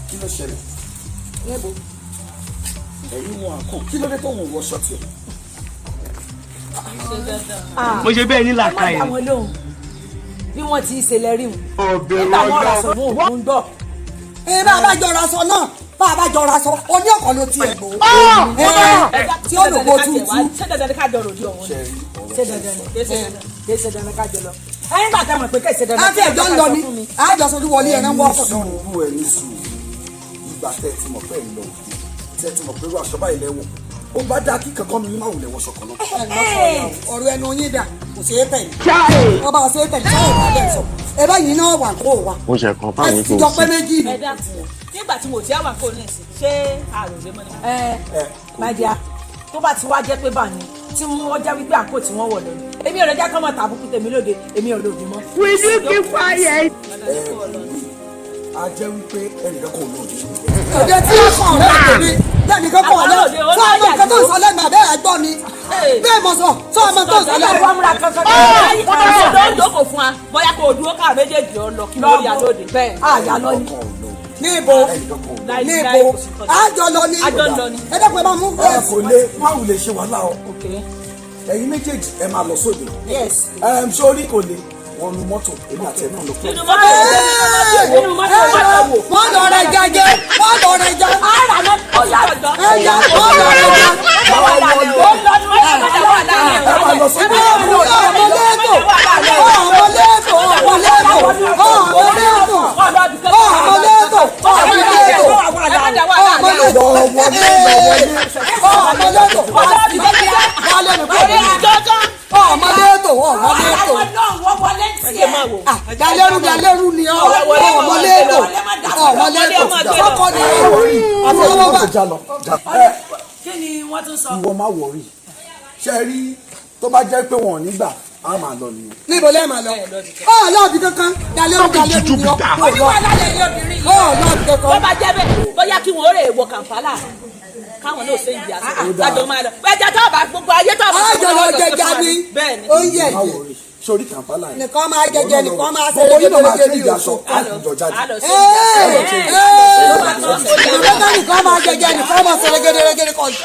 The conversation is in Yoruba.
Kí ló ṣẹlẹ̀? Ẹ̀yin wọn àkọ́. Kí ló dé tó wọ̀ wọṣọ tiẹ̀? Mo ṣe bẹ́ẹ̀ ní làákàyè. Bí wọ́n ti ṣe lẹ́rìí wọn. Ọ̀bẹ̀rẹ̀ Nígbà wọn rà sọ mú òun gbọ́. Bá a bá jọra sọ náà, bá a bá jọra sọ, oní ọ̀kan ló tiẹ̀ gbó. Tí ó lògbó tuntun. Ṣé dandan ni ká jọ ròdì ọ̀hún? Ṣé dandan ni? Ṣé dandan ni ká jọ lọ? Ẹyin gbà tẹ́ mọ̀ pé kẹ́sì dandan. Láti ẹjọ́ ń lọ ní. Àjọ sọdún wọlé ẹ̀ náà wọ́pọ̀ náà. Sùúrù ẹ̀ ní sùúrù. Ìgbà tẹ́ ti mọ̀ pé ń lọ òde. Tẹ́ ti mọ̀ pé irú aṣọ báyìí lẹ́wọ̀n. Ó bá dá kí kankan mi máa wulẹ̀ wọṣọ kan náà. Ọ̀rọ̀ ẹnu yín dà kò ṣeé tẹ̀lé. Ọba ò ṣeé tẹ̀lé sọ́wọ́ ìbá bẹ́ẹ̀ sọ. Ẹ bá yìí náà wà kó wa. Mo ṣe kan fáwọn Ẹ ti jọ pé méjì ni. Ẹ dákun nígbà tí mo ti àwọn kò ní ìsìn ṣé àròlé mọ́ ni. Májíà tó bá ti wá jẹ́ pé bá ní tí wọ́n já wípé àpò tí wọ́n wọ̀ lọ ni. Èmi ò lè já kọ́mọ tàbùkù tèmi lóde, èmi ò lòdì mọ́. We do keep quiet. A jẹ́ wípé ẹnìkan kò lòdì. Òde tí ó kàn ọ̀rẹ́ tèmi lẹ́nu kan kọ̀ ọ̀lẹ́ sọ ọmọ nǹkan tó ń sọ lẹ́nu àbẹ́ ẹ̀gbọ́n ni. Bẹ́ẹ̀ mo sọ ọmọ tó ń sọ lẹ́nu. Ọ̀rọ̀ ló jókòó fún wa bóyá kò dúró ká méjèèjì ọ lọ kí ló yà lóde. Bẹ́ẹ̀ àyà lọ ni. Níbo níbo àjọ lọ ni. Ẹ dẹ́kun ẹ máa mú Ẹ kò lè máa wulẹ̀ ṣe wàhálà o. Ẹ̀yin méjèèjì ẹ máa lọ sóde. Sórí kò lè wọ́n nu mọ́tò èmi àti ẹ̀ náà lọ. Wọ́n lọ rẹ̀ jẹjẹ, wọ́n lọ rẹ̀ jẹ. Ara lọ ọ̀yà ẹ̀yà wọ́n lọ rẹ̀ jẹ. Ẹ máa lọ sóde. Dalẹ́rú ni ọmọléètò sọ́kọ́ ni Kí ni wọ́n tún sọ? Ìwọ má wọrí. Ṣé rí tó bá jẹ́ pé wọn ò ní gbà á máa lọ nìyẹn. níbo lẹ́ẹ̀ máa lọ. Lọ́ọ̀bì kankan dalẹ́rú ni ọ. Oníwà lálẹ́ ilé obìnrin yìí. Lọ́ọ̀bì kankan. Bó bá jẹ́ bẹ́ẹ̀ bóyá kí wọ́n rè wọ Kàmpálà káwọn náà ṣe ń jà sí àjọ máa lọ. Ẹja tó bá gbogbo ayé tó bá àjọ lọ jẹjà ni oúnjẹ Má wọrí. Sórí Kàmpálà yẹn. nìkan máa jẹjẹ nìkan máa ṣe Gbogbo yín náà máa ṣe légedélegede ìjàsọ àjọ jáde. nìkan nìkan máa jẹjẹ nìkan máa ṣe légedélegede kọjọ.